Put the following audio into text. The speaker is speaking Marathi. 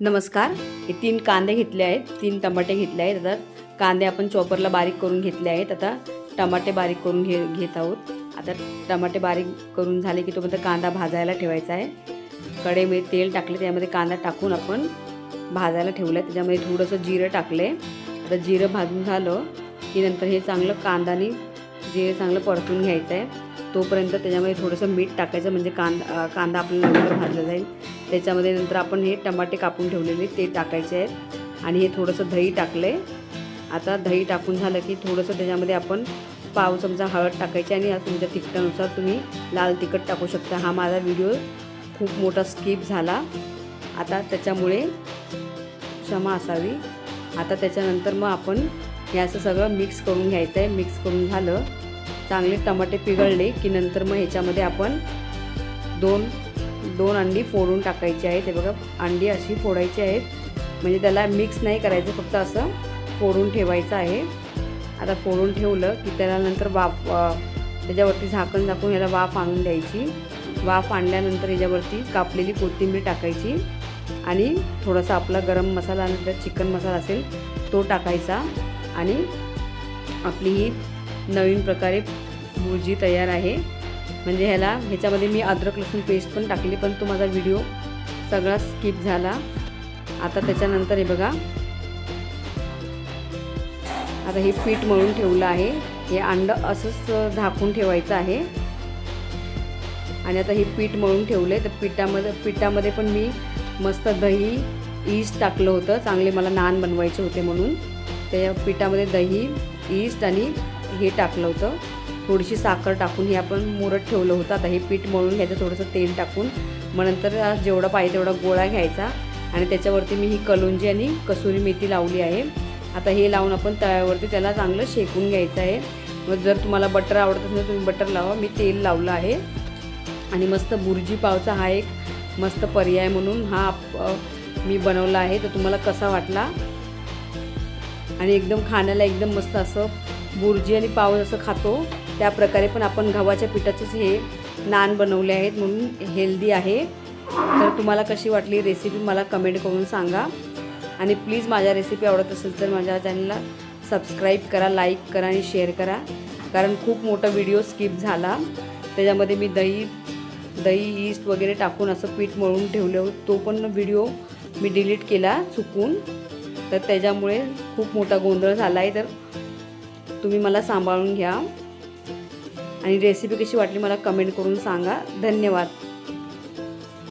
नमस्कार. हे 3 कांदे घेतले आहेत, 3 टमाटे घेतले आहेत. आता कांदे आपण चॉपरला बारीक करून घेतले आहेत. आता टमाटे बारीक करून घेत आहोत. आता टमाटे बारीक करून झाले की तोपर्यंत कांदा भाजायला ठेवायचा आहे. कढईमध्ये तेल टाकले, त्यामध्ये कांदा टाकून आपण भाजायला ठेवलं. त्याच्यामध्ये थोडंसं जिरं टाकले. आता जिरं भाजून झालं की नंतर हे चांगलं कांदाने जिरं चांगलं परतून घ्यायचं आहे. तोपर्यंत त्याच्यामध्ये थोडंसं मीठ टाकायचं, म्हणजे कांदा आपल्याला लवकर भाजला जाईल. त्याच्यामध्ये नंतर आपण हे टमाटे कापून ठेवलेले ते टाकायचे आहेत आणि हे थोडंसं दही टाकले. आता दही टाकून झालं की थोडंसं त्याच्यामध्ये आपण पाव चमचा हळद टाकायची आणि तुमच्या तिखटानुसार तुम्ही लाल तिखट टाकू शकता. हा माझा व्हिडिओ खूप मोठा स्किप झाला, आता त्याच्यामुळे क्षमा असावी. आता त्याच्यानंतर मग आपण हे असं सगळं मिक्स करून घ्यायचं आहे. मिक्स करून झालं, चांगले टमाटे पिघळले की नंतर मग ह्याच्यामध्ये आपण दोन अंडी फोडून टाकायची आहेत. हे बघा, अंडी अशी फोडायची आहेत, म्हणजे त्याला मिक्स नाही करायचं, फक्त असं फोडून ठेवायचं आहे. आता फोडून ठेवलं की त्याला नंतर त्याच्यावरती झाकण झाकून ह्याला वाफ आणून द्यायची. वाफ आणल्यानंतर ह्याच्यावरती कापलेली कोथिंबीर टाकायची आणि थोडासा आपला गरम मसाला नंतर चिकन मसाला असेल तो टाकायचा आणि आपली ही नवीन प्रकारे भुर्जी तयार आहे. म्हणजे ह्याच्यामध्ये मी अद्रक लसूण पेस्ट पण टाकली, पण तो माझा व्हिडिओ सगळा स्किप झाला. आता त्याच्यानंतर हे बघा, आता हे पीठ मळून ठेवलं आहे. हे अंडं असंच झाकून ठेवायचं आहे आणि आता हे पीठ मळून ठेवले. तर पिठामध्ये पण मी मस्त दही ईस्ट टाकलं होतं. चांगले मला नान बनवायचे होते म्हणून त्या पिठामध्ये दही, ईस्ट आणि हे टाकलं होतं. थोडीशी साखर टाकून हे आपण मुरत ठेवलं होतं. आता हे पीठ मळून घ्यायचं थोडंसं तेल टाकून. मग नंतर जेवढा पाहिजे तेवढा गोळा घ्यायचा आणि त्याच्यावरती मी ही कलोंजी आणि कसुरी मेथी लावली आहे. आता हे लावून आपण तव्यावरती त्याला चांगलं शेकून घ्यायचं आहे. मग जर तुम्हाला बटर आवडत असेल तर तुम्ही बटर लावा. मी तेल लावलं आहे आणि मस्त भुर्जी पावचा हा एक मस्त पर्याय म्हणून हा मी बनवला आहे. तर तुम्हाला कसा वाटला? आणि एकदम खाण्याला एकदम मस्त असं भुर्जी आणि पाव जसं खातो त्या प्रकारे पण आपण गव्हाच्या पिठाचेच हे नान बनवले आहेत, म्हणून हेल्दी आहे. तर तुम्हाला कशी वाटली रेसिपी मला कमेंट करून सांगा आणि प्लीज माझ्या रेसिपी आवडत असेल तर माझ्या चॅनलला सबस्क्राईब करा, लाईक करा आणि शेअर करा, कारण खूप मोठा व्हिडिओ स्किप झाला. त्याच्यामध्ये मी दही ईस्ट वगैरे टाकून असं पीठ मळून ठेवलं होतं, तो पण व्हिडिओ मी डिलीट केला चुकून. तर त्याच्यामुळे खूप मोठा गोंधळ झाला आहे. तर तुम्ही मला सांभाळून घ्या आणि रेसिपी कशी वाटली मला कमेंट करून सांगा. धन्यवाद.